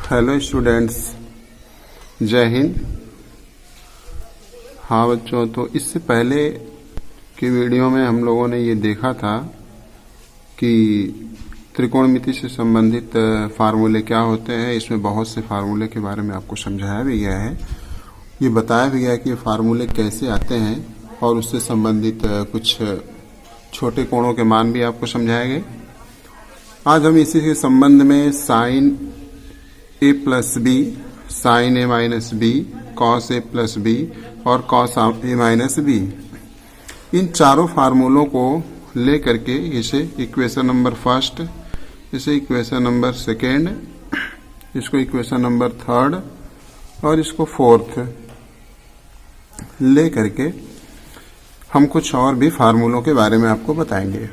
Hello students, जय हिंद। हाँ बच्चों, तो इससे पहले की वीडियो में हम लोगों ने ये देखा था कि त्रिकोणमिति से संबंधित फार्मूले क्या होते हैं। इसमें बहुत से फार्मूले के बारे में आपको समझाया भी गया है, ये बताया भी गया है कि ये फार्मूले कैसे आते हैं और उससे संबंधित कुछ छोटे कोणों के मान भी आपको समझाए गए। आज हम इसी के संबंध में sign A plus B, sine A minus B, cos A plus B और कॉस ए माइनस बी, इन चारों फार्मूलों को ले करके इसे इक्वेशन नंबर फर्स्ट, इसे इक्वेशन नंबर सेकेंड, इसको इक्वेशन नंबर थर्ड और इसको फोर्थ ले करके हम कुछ और भी फार्मूलों के बारे में आपको बताएंगे।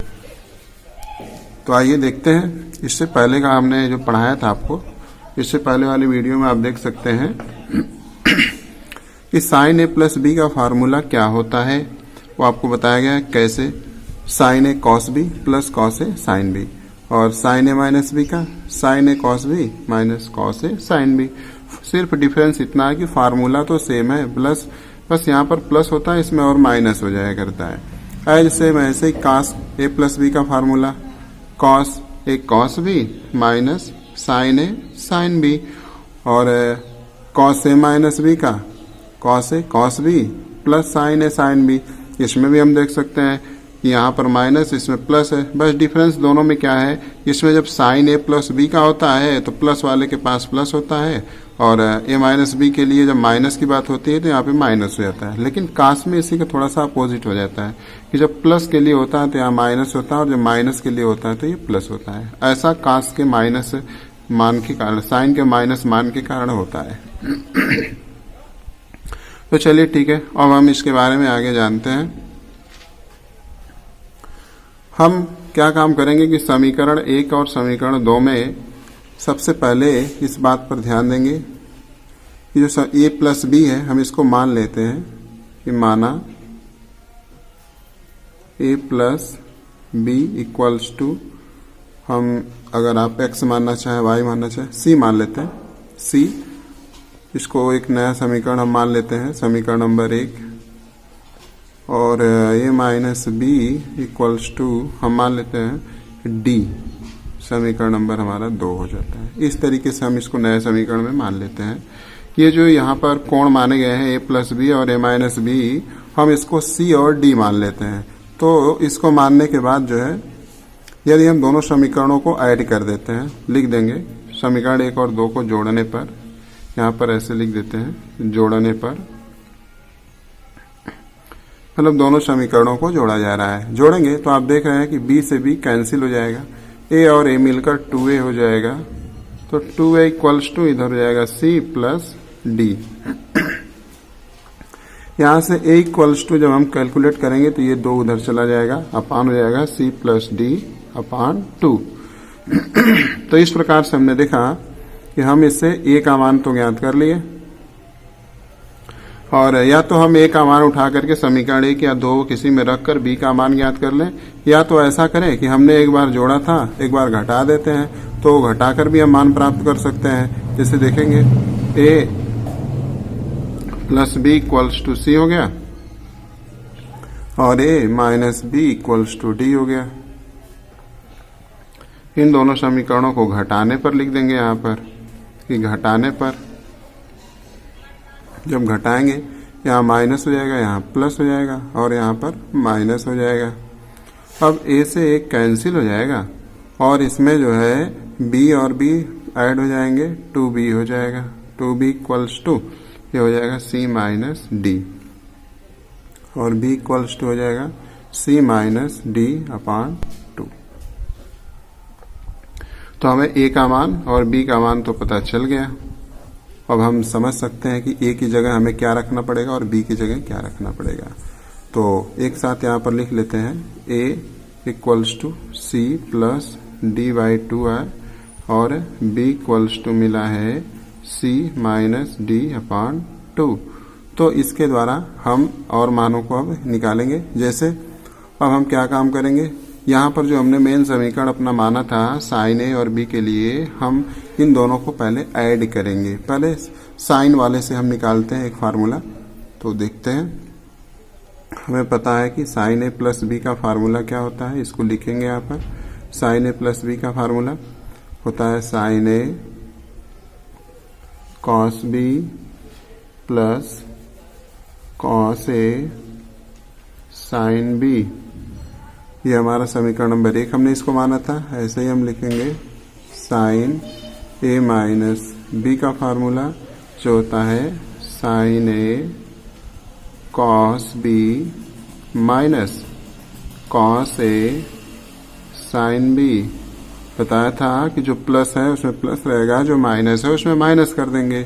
तो आइए देखते हैं। इससे पहले का हमने जो पढ़ाया था आपको, इससे पहले वाली वीडियो में आप देख सकते हैं कि साइन ए प्लस बी का फार्मूला क्या होता है, वो आपको बताया गया है। कैसे sign A cos B plus cos A sine B, और साइन ए माइनस बी का sign A cos B minus cos A sine B. सिर्फ डिफरेंस इतना है कि फार्मूला तो सेम है, प्लस बस यहाँ पर प्लस होता है, इसमें और माइनस हो जाया करता है। एज सेम ऐसे ही कॉस ए प्लस बी का formula cos A cos B minus sign A sine B, और कॉस ए माइनस बी का cos A cos B plus sign A sine B. इसमें भी हम देख सकते हैं कि यहाँ पर माइनस, इसमें प्लस है। बस डिफरेंस दोनों में क्या है, इसमें जब साइन ए प्लस बी का होता है तो प्लस वाले के पास प्लस होता है, और ए माइनस बी के लिए जब माइनस की बात होती है तो यहाँ पे माइनस हो जाता है। लेकिन कास में इसी का थोड़ा सा अपोजिट हो जाता है कि जब प्लस के लिए होता है तो यहाँ माइनस होता है, और जब माइनस के लिए होता है तो ये प्लस होता है। ऐसा कास के माइनस मान के कारण, साइन के माइनस मान के कारण होता है। तो चलिए ठीक है, अब हम इसके बारे में आगे जानते हैं। हम क्या काम करेंगे कि समीकरण 1 और समीकरण 2 में सबसे पहले इस बात पर ध्यान देंगे कि जो ए प्लस बी है, हम इसको मान लेते हैं कि माना ए प्लस बी इक्वल्स टू, हम अगर आप x मानना चाहे y मानना चाहे c मान लेते हैं। c, इसको एक नया समीकरण हम मान लेते हैं, समीकरण नंबर 1, और a minus B equals to हम मान लेते हैं d, समीकरण नंबर हमारा 2 हो जाता है। इस तरीके से हम इसको नए समीकरण में मान लेते हैं। ये जो यहाँ पर कोण माने गए हैं a प्लस बी और a माइनस बी, हम इसको c और d मान लेते हैं। तो इसको मानने के बाद जो है, यदि हम दोनों समीकरणों को ऐड कर देते हैं, लिख देंगे समीकरण 1 और 2 को जोड़ने पर, यहाँ पर ऐसे लिख देते हैं, जोड़ने पर मतलब दोनों समीकरणों को जोड़ा जा रहा है। जोड़ेंगे तो आप देख रहे हैं कि b से b कैंसिल हो जाएगा, a और a मिलकर 2a हो जाएगा, तो 2a इक्वल्स टू इधर हो जाएगा c प्लस d। यहाँ से a इक्वल्स टू जब हम कैलकुलेट करेंगे तो ये 2 उधर चला जाएगा, अपान हो जाएगा c प्लस d अपान 2। तो इस प्रकार से हमने देखा कि हम इससे a का मान तो ज्ञात कर लिए, और या तो हम a का मान उठा करके समीकरण 1 या 2 किसी में रखकर b का मान ज्ञात कर लें, या तो ऐसा करें कि हमने एक बार जोड़ा था, एक बार घटा देते हैं, तो घटाकर भी हम मान प्राप्त कर सकते हैं। जैसे देखेंगे a plus B equals to C हो गया, और a minus B equals to D हो गया। इन दोनों समीकरणों को घटाने पर लिख देंगे यहाँ पर कि घटाने पर, जब घटाएंगे यहाँ माइनस हो जाएगा, यहाँ प्लस हो जाएगा, और यहाँ पर माइनस हो जाएगा। अब a से एक कैंसिल हो जाएगा, और इसमें जो है b और b ऐड हो जाएंगे, 2b हो जाएगा, 2b इक्वल्स टू ये हो जाएगा c माइनस डी, और b इक्वल्स टू हो जाएगा c माइनस डी अपान 2। तो हमें a का मान और b का मान तो पता चल गया। अब हम समझ सकते हैं कि a की जगह हमें क्या रखना पड़ेगा और b की जगह क्या रखना पड़ेगा। तो एक साथ यहाँ पर लिख लेते हैं, a equals to c plus D by 2 है, और b इक्वल्स टू मिला है c माइनस डी अपान 2। तो इसके द्वारा हम और मानों को अब निकालेंगे। जैसे अब हम क्या काम करेंगे यहाँ पर जो हमने मेन समीकरण अपना माना था साइन ए और बी के लिए, हम इन दोनों को पहले ऐड करेंगे। पहले साइन वाले से हम निकालते हैं एक फार्मूला, तो देखते हैं। हमें पता है कि साइन ए प्लस बी का फार्मूला क्या होता है, इसको लिखेंगे यहाँ पर। साइन ए प्लस बी का फार्मूला होता है sine A cos B plus cos A sine B. ये हमारा समीकरण नंबर 1 हमने इसको माना था। ऐसे ही हम लिखेंगे साइन ए माइनस बी का फार्मूला जो होता है sine A cos B minus cos A sine B. बताया था कि जो प्लस है उसमें प्लस रहेगा, जो माइनस है उसमें माइनस कर देंगे।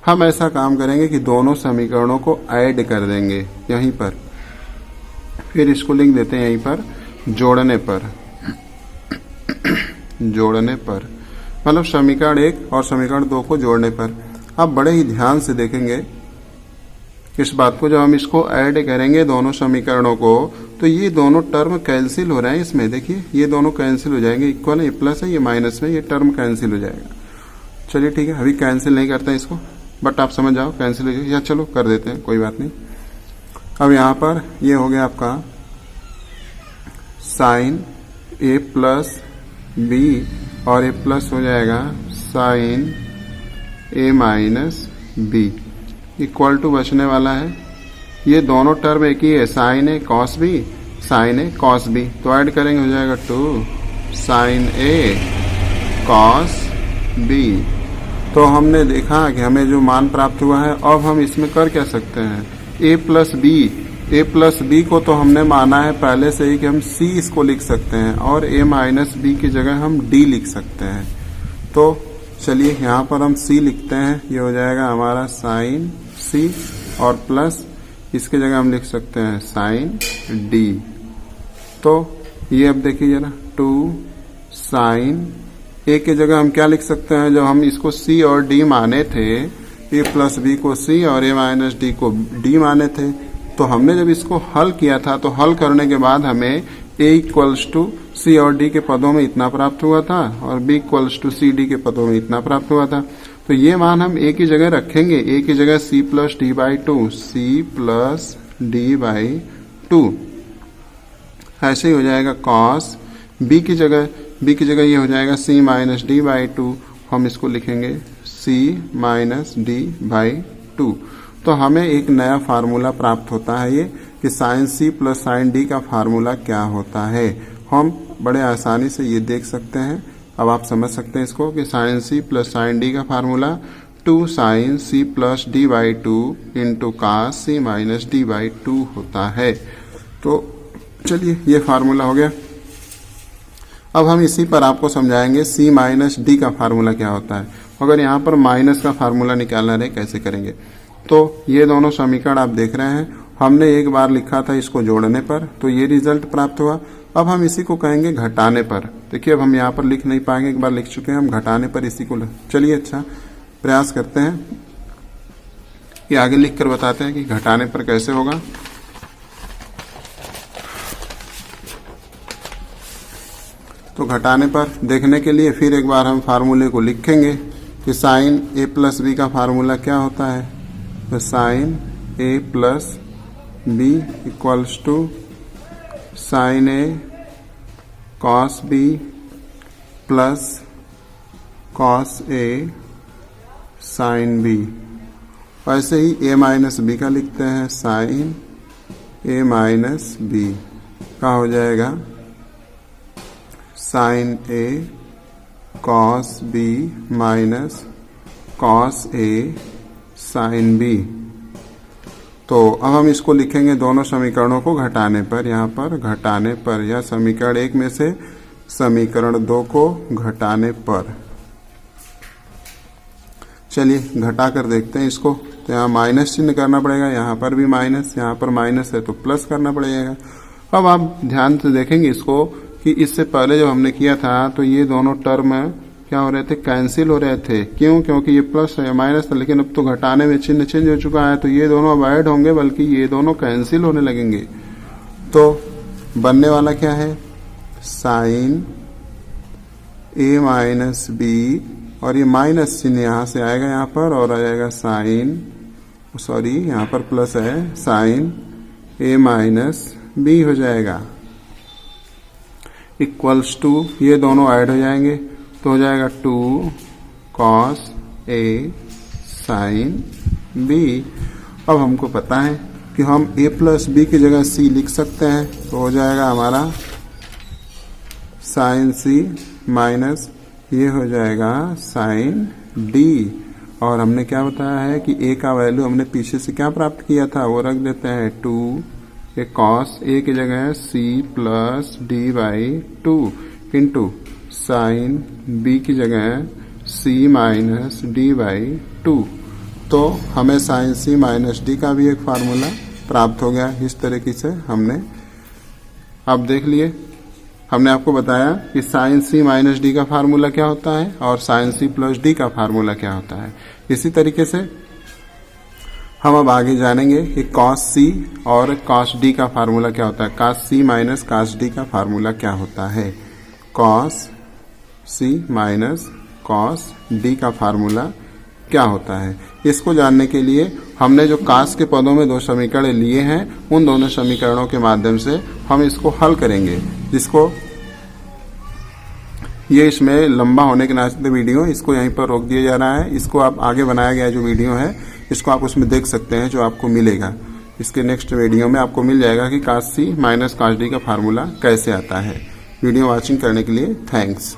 हम ऐसा काम करेंगे कि दोनों समीकरणों को ऐड कर देंगे यहीं पर, फिर इसको लिख देते हैं यहीं पर जोड़ने पर। जोड़ने पर मतलब समीकरण 1 और समीकरण 2 को जोड़ने पर। आप बड़े ही ध्यान से देखेंगे इस बात को, जब हम इसको ऐड करेंगे दोनों समीकरणों को, तो ये दोनों टर्म कैंसिल हो रहे हैं इसमें। देखिए ये दोनों कैंसिल हो जाएंगे, इक्वल है, ये प्लस है ये माइनस में, ये टर्म कैंसिल हो जाएगा। चलिए ठीक है, अभी कैंसिल नहीं करते इसको, बट आप समझ जाओ कैंसिल हो जाएगा, या चलो कर देते हैं, कोई बात नहीं। अब यहाँ पर ये हो गया आपका साइन ए प्लस बी और ए प्लस हो जाएगा sine A minus B, equal to बचने वाला है। ये दोनों टर्म एक ही है, sine A cos B, sine A cos B, तो ऐड करेंगे हो जाएगा 2 साइन ए कॉस बी। तो हमने देखा कि हमें जो मान प्राप्त हुआ है, अब हम इसमें कर क्या सकते हैं, ए प्लस बी को तो हमने माना है पहले से ही कि हम सी इसको लिख सकते हैं, और ए माइनस बी की जगह हम डी लिख सकते हैं। तो चलिए यहाँ पर हम सी लिखते हैं, ये हो जाएगा हमारा साइन सी, और प्लस इसके जगह हम लिख सकते हैं साइन डी। तो ये अब देखिए जरा 2 साइन ए की जगह हम क्या लिख सकते हैं, जब हम इसको सी और डी माने थे, ए प्लस बी को सी और ए माइनस डी को डी माने थे, तो हमने जब इसको हल किया था तो हल करने के बाद हमें ए इक्वल्स टू सी और डी के पदों में इतना प्राप्त हुआ था, और B equals to C D के पदों में इतना प्राप्त हुआ था। तो ये मान हम ए की जगह रखेंगे, ए की जगह C plus D by two, C plus D by two. ऐसे ही हो जाएगा कॉस बी की जगह ये हो जाएगा सी माइनस डी बाई टू, हम इसको लिखेंगे सी माइनस डी बाई टू। तो हमें एक नया फार्मूला प्राप्त होता है ये, कि sine C plus sine D का फार्मूला क्या होता है। हम बड़े आसानी से ये देख सकते हैं, अब आप समझ सकते हैं इसको, कि sine C plus sine D का formula 2 sine C plus D by two into cos C minus D by two होता है। तो चलिए ये फार्मूला हो गया। अब हम इसी पर आपको समझाएंगे सी माइनस डी का फार्मूला क्या होता है। अगर यहाँ पर माइनस का फार्मूला निकालना रहे कैसे करेंगे, तो ये दोनों समीकरण आप देख रहे हैं, हमने एक बार लिखा था इसको जोड़ने पर, तो ये रिजल्ट प्राप्त हुआ। अब हम इसी को कहेंगे घटाने पर। देखिए अब हम यहाँ पर लिख नहीं पाएंगे, एक बार लिख चुके हैं हम, घटाने पर इसी को चलिए अच्छा प्रयास करते हैं, ये आगे लिख कर बताते हैं कि घटाने पर कैसे होगा। तो घटाने पर देखने के लिए फिर एक बार हम फार्मूले को लिखेंगे कि साइन ए प्लस बी का फार्मूला क्या होता है। तो sine A plus B equals to sine A cos B plus cos A sine B. वैसे ही ए माइनस बी का लिखते हैं, साइन ए माइनस बी का हो जाएगा sine A cos B minus cos A sine B. तो अब हम इसको लिखेंगे दोनों समीकरणों को घटाने पर, यहाँ पर घटाने पर, या समीकरण 1 में से समीकरण 2 को घटाने पर। चलिए घटा कर देखते हैं इसको। तो यहाँ माइनस चिन्ह करना पड़ेगा, यहाँ पर भी माइनस, यहाँ पर माइनस है तो प्लस करना पड़ेगा। अब आप ध्यान से देखेंगे इसको कि इससे पहले जब हमने किया था तो ये दोनों टर्म क्या हो रहे थे, कैंसिल हो रहे थे। क्यों? क्योंकि ये प्लस है, माइनस था, लेकिन अब तो घटाने में चिन्ह चेंज हो चुका है, तो ये दोनों अब ऐड होंगे, बल्कि ये दोनों कैंसिल होने लगेंगे। तो बनने वाला क्या है, साइन ए माइनस बी, और ये माइनस चिन्ह यहाँ से आएगा यहाँ पर और आ जाएगा साइन, सॉरी यहाँ पर प्लस है, साइन ए माइनस बी हो जाएगा, इक्वल्स टू ये दोनों ऐड हो जाएंगे तो हो जाएगा 2 cos A साइन B। अब हमको पता है कि हम A प्लस बी की जगह C लिख सकते हैं, तो हो जाएगा हमारा साइन C माइनस ये हो जाएगा साइन D। और हमने क्या बताया है कि A का वैल्यू हमने पीछे से क्या प्राप्त किया था, वो रख देते हैं 2, ये कॉस A की जगह है C plus D by 2 into sine B की जगह है C माइनस डी बाई 2। तो हमें साइन C माइनस डी का भी एक फार्मूला प्राप्त हो गया। इस तरीके से हमने अब देख लिए, हमने आपको बताया कि साइन C माइनस डी का फार्मूला क्या होता है और साइन C प्लस डी का फार्मूला क्या होता है। इसी तरीके से हम अब आगे जानेंगे कि cos C और cos D का फार्मूला क्या होता है, cos C minus cos D का फार्मूला क्या होता है, cos C minus cos D का फार्मूला क्या होता है। इसको जानने के लिए हमने जो cos के पदों में दो समीकरण लिए हैं, उन दोनों समीकरणों के माध्यम से हम इसको हल करेंगे, जिसको ये इसमें लंबा होने के नाते वीडियो इसको यहीं पर रोक दिया जा रहा है। इसको आप आगे बनाया गया जो वीडियो है इसको आप उसमें देख सकते हैं, जो आपको मिलेगा। इसके नेक्स्ट वीडियो में आपको मिल जाएगा कि cos C minus cos D का फार्मूला कैसे आता है। वीडियो वॉचिंग करने के लिए थैंक्स।